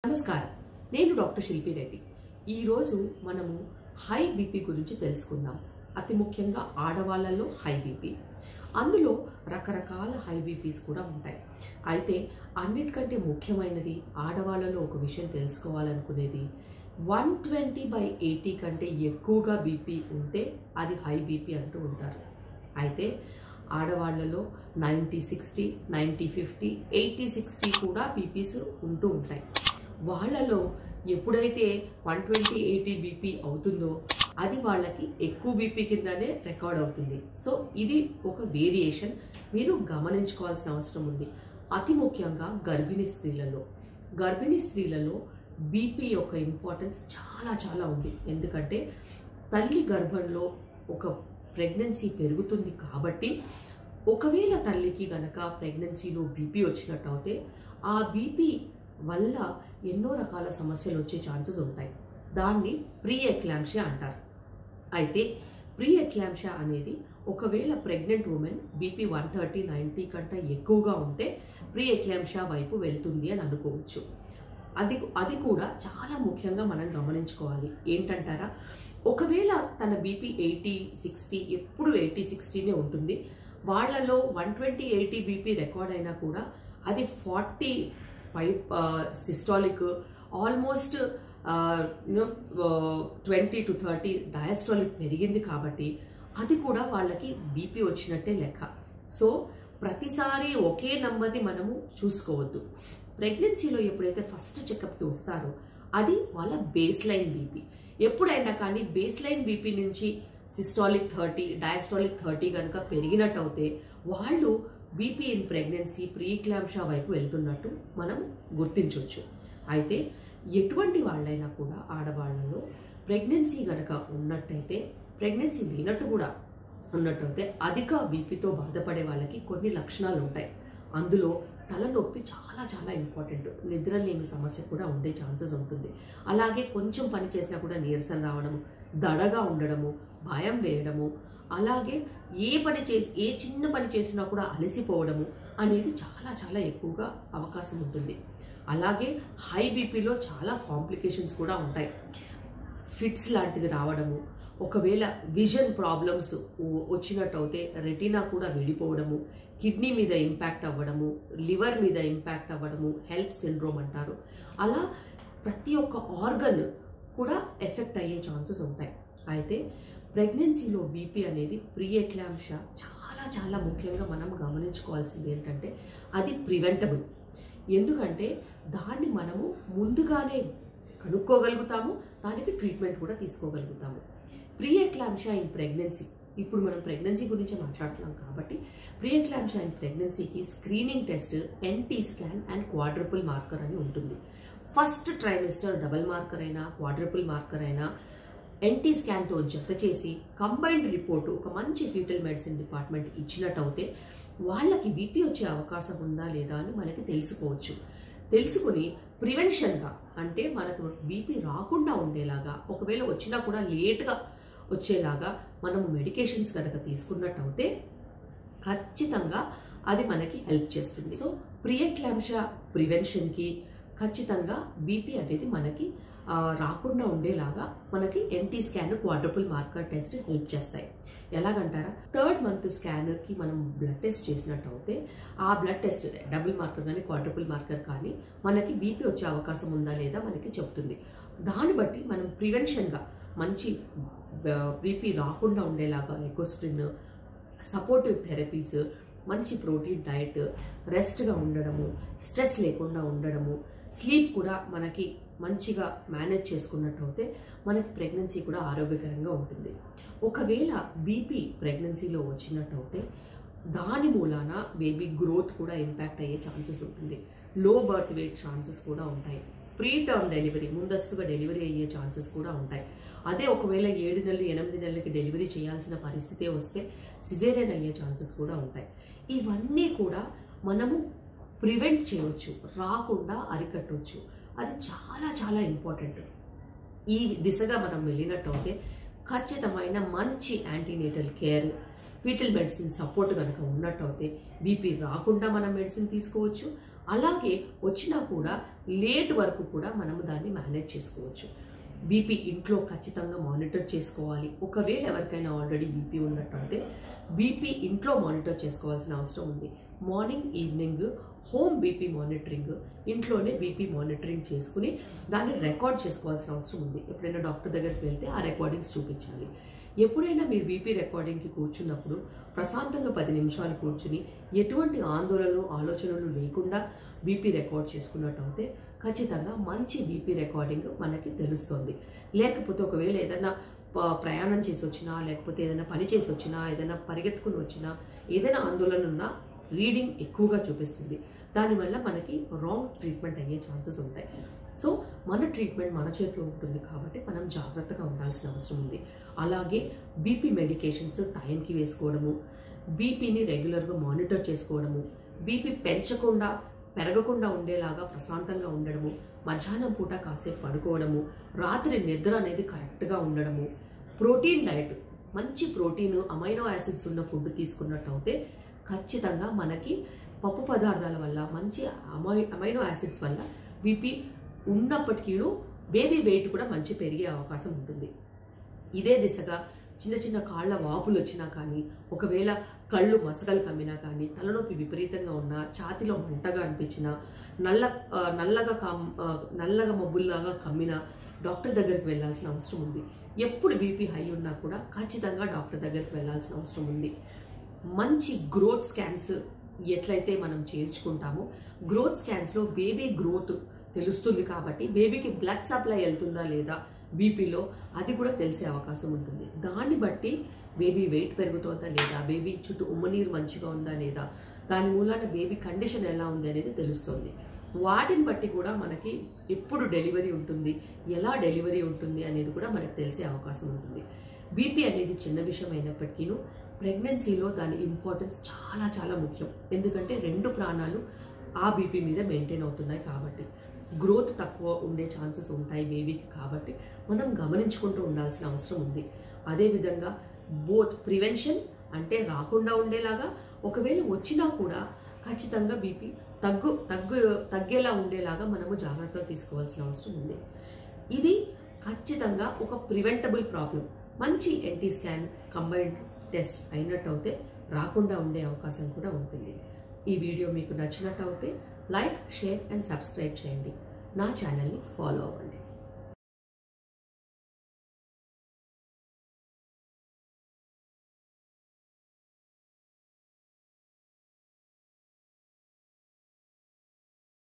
నమస్కారం, నేను డాక్టర్ శిల్పి రెడ్డి. ఈరోజు మనము హై బీపీ గురించి తెలుసుకుందాం. అతి ముఖ్యంగా ఆడవాళ్ళలో హై బీపీ. అందులో రకరకాల హై బీపీస్ కూడా ఉంటాయి. అయితే అన్నిటికంటే ముఖ్యమైనది ఆడవాళ్ళలో ఒక విషయం తెలుసుకోవాలనుకునేది 120/80 కంటే ఎక్కువగా బీపీ ఉంటే అది హై బీపీ అంటూ ఉంటారు. అయితే ఆడవాళ్లలో 90/60, 90/50, 80/60 కూడా బీపీస్ ఉంటూ ఉంటాయి. వాళ్ళలో ఎప్పుడైతే 120/80 బీపీ అవుతుందో అది వాళ్ళకి ఎక్కువ బీపీ కిందనే రికార్డ్ అవుతుంది. సో ఇది ఒక వేరియేషన్ మీరు గమనించుకోవాల్సిన అవసరం ఉంది. అతి ముఖ్యంగా గర్భిణీ స్త్రీలలో బీపీ యొక్క ఇంపార్టెన్స్ చాలా ఉంది. ఎందుకంటే తల్లి గర్భంలో ఒక ప్రెగ్నెన్సీ పెరుగుతుంది కాబట్టి ఒకవేళ తల్లికి గనక ప్రెగ్నెన్సీలో బీపీ వచ్చినట్టు అయితే ఆ బీపీ వల్ల ఎన్నో రకాల సమస్యలు వచ్చే ఛాన్సెస్ ఉంటాయి. దాన్ని ప్రీ ఎక్లాంప్షియా అంటారు. అయితే ప్రీ ఎక్లాంప్షియా అనేది ఒకవేళ ప్రెగ్నెంట్ ఉమెన్ బీపీ 130/90 కంటే ఎక్కువగా ఉంటే ప్రీ ఎక్లాంప్షియా వైపు వెళ్తుంది అని అనుకోవచ్చు. అది కూడా చాలా ముఖ్యంగా మనం గమనించుకోవాలి. ఏంటంటారా, ఒకవేళ తన బీపీ 80/60 ఎప్పుడు 80/60నే ఉంటుంది. వాళ్ళలో 120/80 బీపీ రికార్డ్ అయినా కూడా అది 40 సిస్టాలిక్, ఆల్మోస్ట్ 20 to 30 డయాస్టాలిక్ పెరిగింది కాబట్టి అది కూడా వాళ్ళకి బీపీ వచ్చినట్టే లెక్క. సో ప్రతిసారి ఒకే నంబర్ని మనము చూసుకోవద్దు. ప్రెగ్నెన్సీలో ఎప్పుడైతే ఫస్ట్ చెకప్కి వస్తారో అది వాళ్ళ బేస్ లైన్ బీపీ. ఎప్పుడైనా కానీ బేస్ లైన్ బీపీ నుంచి సిస్టాలిక్ 30, డయాస్టాలిక్ 30 కనుక పెరిగినట్టు అయితే వాళ్ళు బీపీ ఇన్ ప్రెగ్నెన్సీ ప్రీ ఎక్లాంప్షియా వైపు వెళ్తున్నట్టు మనం గుర్తించవచ్చు. అయితే ఎటువంటి వాళ్ళైనా కూడా ఆడవాళ్ళలో ప్రెగ్నెన్సీ కనుక ఉన్నట్టయితే, ప్రెగ్నెన్సీ లేనట్టు కూడా ఉన్నట్టయితే అధిక బీపీతో బాధపడే వాళ్ళకి కొన్ని లక్షణాలు ఉంటాయి. అందులో తలనొప్పి చాలా ఇంపార్టెంట్. నిద్రలేని సమస్య కూడా ఉండే ఛాన్సెస్ ఉంటుంది. అలాగే కొంచెం పని చేసినా కూడా నీరసం రావడము, దడగా ఉండడము, భయం వేయడము, అలాగే ఏ చిన్న పని చేసినా కూడా అలసిపోవడము అనేది చాలా ఎక్కువగా అవకాశం ఉంటుంది. అలాగే హై బీపీలో చాలా కాంప్లికేషన్స్ కూడా ఉంటాయి. ఫిట్స్ లాంటిది రావడము, ఒకవేళ విజన్ ప్రాబ్లమ్స్ వచ్చినట్టు అయితే రెటీనా కూడా వెళ్ళిపోవడము, కిడ్నీ మీద ఇంపాక్ట్ అవ్వడము, లివర్ మీద ఇంపాక్ట్ అవ్వడము, హెల్త్ సిండ్రోమ్ అంటారు. అలా ప్రతి ఒక్క ఆర్గన్ కూడా ఎఫెక్ట్ అయ్యే ఛాన్సెస్ ఉంటాయి. అయితే ప్రెగ్నెన్సీలో బీపీ అనేది ప్రీ ఎక్లాంప్షియా చాలా ముఖ్యంగా మనం గమనించుకోవాల్సింది ఏంటంటే అది ప్రివెంటబుల్. ఎందుకంటే దాన్ని మనము ముందుగానే కనుక్కోగలుగుతాము, దానికి ట్రీట్మెంట్ కూడా తీసుకోగలుగుతాము. ప్రీ ఎక్లాంప్షియా ఇన్ ప్రెగ్నెన్సీ, ఇప్పుడు మనం ప్రెగ్నెన్సీ గురించి మాట్లాడుతున్నాం కాబట్టి ప్రీ ఎక్లాంప్షియా ఇన్ ప్రెగ్నెన్సీకి screening test NT scan and quadruple marker అని ఉంటుంది. ఫస్ట్ ట్రైమెస్టర్ డబుల్ మార్కర్ అయినా క్వాడ్రపుల్ మార్కర్ అయినా NT స్కాన్తో జత చేసి కంబైన్డ్ రిపోర్టు ఒక మంచి ఫీటల్ మెడిసిన్ డిపార్ట్మెంట్ ఇచ్చినట్టు అయితే వాళ్ళకి బీపీ వచ్చే అవకాశం ఉందా లేదా అని మనకి తెలుసుకోవచ్చు. తెలుసుకుని ప్రివెన్షన్గా, అంటే మనకు బీపీ రాకుండా ఉండేలాగా, ఒకవేళ వచ్చినా కూడా లేట్గా వచ్చేలాగా మనము మెడికేషన్స్ కనుక తీసుకున్నట్టు అయితే ఖచ్చితంగా అది మనకి హెల్ప్ చేస్తుంది. సో ప్రీ ఎక్లాంప్షియా ప్రివెన్షన్కి ఖచ్చితంగా బీపీ అనేది మనకి రాకుండా ఉండేలాగా మనకి NT scan, quadruple marker test help చేస్తాయి. ఎలాగంటారా, 3rd మంత్ స్కాన్కి మనం బ్లడ్ టెస్ట్ చేసినట్టు అయితే ఆ బ్లడ్ టెస్ట్ డబుల్ మార్కర్ కానీ క్వాడ్రపుల్ మార్కర్ కానీ మనకి బీపీ వచ్చే అవకాశం ఉందా లేదా మనకి చెప్తుంది. దాన్ని బట్టి మనం ప్రివెన్షన్గా మంచి బీపీ రాకుండా ఉండేలాగా ఎకోస్ప్రిన్, సపోర్టివ్ థెరపీస్, మంచి ప్రోటీన్ డైట్, రెస్ట్గా ఉండడము, స్ట్రెస్ లేకుండా ఉండడము, స్లీప్ కూడా మనకి మంచిగా మేనేజ్ చేసుకున్నట్టు అయితే మనకి ప్రెగ్నెన్సీ కూడా ఆరోగ్యకరంగా ఉంటుంది. ఒకవేళ బీపీ ప్రెగ్నెన్సీలో వచ్చినట్టు అయితే దాని మూలాన బేబీ గ్రోత్ కూడా ఇంపాక్ట్ అయ్యే ఛాన్సెస్ ఉంటుంది. లో బర్త్ వెయిట్ ఛాన్సెస్ కూడా ఉంటాయి. ప్రీ టర్మ్ డెలివరీ, ముందస్తుగా డెలివరీ అయ్యే ఛాన్సెస్ కూడా ఉంటాయి. అదే ఒకవేళ 7 నెలలు 8 నెలలకి డెలివరీ చేయాల్సిన పరిస్థితి వస్తే సిజేరియన్ అయ్యే ఛాన్సెస్ కూడా ఉంటాయి. ఇవన్నీ కూడా మనము ప్రివెంట్ చేయవచ్చు, రాకుండా అరికట్టవచ్చు. అది చాలా ఇంపార్టెంట్. ఈ దిశగా మనం వెళ్ళినట్టు అయితే ఖచ్చితమైన మంచి antenatal care, fetal medicine support కనుక ఉన్నట్టు అయితే బీపీ రాకుండా మనం మెడిసిన్ తీసుకోవచ్చు. అలాగే వచ్చినా కూడా లేట్ వరకు కూడా మనము దాన్ని మేనేజ్ చేసుకోవచ్చు. బీపీ ఇంట్లో ఖచ్చితంగా మానిటర్ చేసుకోవాలి. ఒకవేళ ఎవరికైనా ఆల్రెడీ బీపీ ఉన్నట్టయితే బీపీ ఇంట్లో మానిటర్ చేసుకోవాల్సిన అవసరం ఉంది. Morning evening home BP monitoring, ఇంట్లోనే బీపీ మానిటరింగ్ చేసుకుని దాన్ని రికార్డ్ చేసుకోవాల్సిన అవసరం ఉంది. ఎప్పుడైనా డాక్టర్ దగ్గరికి వెళ్తే ఆ రికార్డింగ్స్ చూపించాలి. ఎప్పుడైనా మీరు బీపీ రికార్డింగ్కి కూర్చున్నప్పుడు ప్రశాంతంగా 10 నిమిషాలు కూర్చుని ఎటువంటి ఆందోళనలు ఆలోచనలు లేకుండా బీపీ రికార్డ్ చేసుకున్నట్టు అయితే ఖచ్చితంగా మంచి బీపీ రికార్డింగ్ మనకి తెలుస్తుంది. లేకపోతే ఒకవేళ ఏదైనా ప్రయాణం చేసి వచ్చినా, లేకపోతే ఏదైనా పని చేసి వచ్చినా, ఏదైనా పరిగెత్తుకుని వచ్చినా, ఏదైనా ఆందోళన ఉన్నా రీడింగ్ ఎక్కువగా చూపిస్తుంది. దానివల్ల మనకి రాంగ్ ట్రీట్మెంట్ అయ్యే ఛాన్సెస్ ఉంటాయి. సో మన ట్రీట్మెంట్ మన చేతిలో ఉంటుంది కాబట్టి మనం జాగ్రత్తగా ఉండాల్సిన అవసరం ఉంది. అలాగే బీపీ మెడికేషన్స్ టైంకి వేసుకోవడము, బీపీని రెగ్యులర్గా మానిటర్ చేసుకోవడము, బీపీ పెరగకుండా ఉండేలాగా ప్రశాంతంగా ఉండడము, మధ్యాహ్నం పూట కాసేపు పడుకోవడము, రాత్రి నిద్ర అనేది కరెక్ట్గా ఉండడము, ప్రోటీన్ డైట్, మంచి ప్రోటీన్ అమైనో యాసిడ్స్ ఉన్న ఫుడ్ తీసుకున్నట్టు అయితే ఖచ్చితంగా మనకి పప్పు పదార్థాల వల్ల మంచి అమైనో యాసిడ్స్ వల్ల బీపీ ఉన్నప్పటికీ బేబీ వెయిట్ కూడా మంచి పెరిగే అవకాశం ఉంటుంది. ఇదే దిశగా చిన్న చిన్న కాళ్ళ వాపులు వచ్చినా కానీ, ఒకవేళ కళ్ళు మసకలు కమ్మినా కానీ, తలనొప్పి విపరీతంగా ఉన్నా, ఛాతిలో మంటగా అనిపించినా, నల్లగా మబ్బుల్లాగా కమ్మినా డాక్టర్ దగ్గరికి వెళ్ళాల్సిన అవసరం ఉంది. ఎప్పుడు బీపీ హై ఉన్నా కూడా ఖచ్చితంగా డాక్టర్ దగ్గరికి వెళ్ళాల్సిన అవసరం ఉంది. మంచి గ్రోత్ స్కాన్స్ ఎట్లయితే మనం చేయించుకుంటామో, గ్రోత్ స్కాన్స్లో బేబీ గ్రోత్ తెలుస్తుంది కాబట్టి బేబీకి బ్లడ్ సప్లై వెళ్తుందా లేదా బీపీలో అది కూడా తెలిసే అవకాశం ఉంటుంది. దాన్ని బట్టి బేబీ వెయిట్ పెరుగుతుందా లేదా, బేబీ చుట్టూ ఉమ్మనీరు మంచిగా ఉందా లేదా, దాని మూలాన బేబీ కండిషన్ ఎలా ఉంది అనేది తెలుస్తుంది. వాటిని బట్టి కూడా మనకి ఎప్పుడు డెలివరీ ఉంటుంది, ఎలా డెలివరీ ఉంటుంది అనేది కూడా మనకు తెలిసే అవకాశం ఉంటుంది. బీపీ అనేది చిన్న విషయం అయినప్పటికీ ప్రెగ్నెన్సీలో దాని ఇంపార్టెన్స్ చాలా చాలా ముఖ్యం. ఎందుకంటే 2 ప్రాణాలు ఆ బీపీ మీద మెయింటైన్ అవుతున్నాయి కాబట్టి. గ్రోత్ తక్కువ ఉండే ఛాన్సెస్ ఉంటాయి బేబీకి కాబట్టి మనం గమనించుకుంటూ ఉండాల్సిన అవసరం ఉంది. అదేవిధంగా బోత్ ప్రివెన్షన్ అంటే రాకుండా ఉండేలాగా, ఒకవేళ వచ్చినా కూడా ఖచ్చితంగా బీపీ తగ్గేలా ఉండేలాగా మనము జాగ్రత్తలు తీసుకోవాల్సిన అవసరం ఉంది. ఇది ఖచ్చితంగా ఒక ప్రివెంటబుల్ ప్రాబ్లం. మంచి ఎన్టీ స్కాన్ కంబైన్డ్ టెస్ట్ అయినట్టు అయితే రాకుండా ఉండే అవకాశం కూడా ఉంటుంది. ఈ వీడియో మీకు నచ్చినట్టు అయితే లైక్, షేర్ అండ్ సబ్స్క్రైబ్ చేయండి. నా ఛానల్ని ఫాలో అవ్వండి.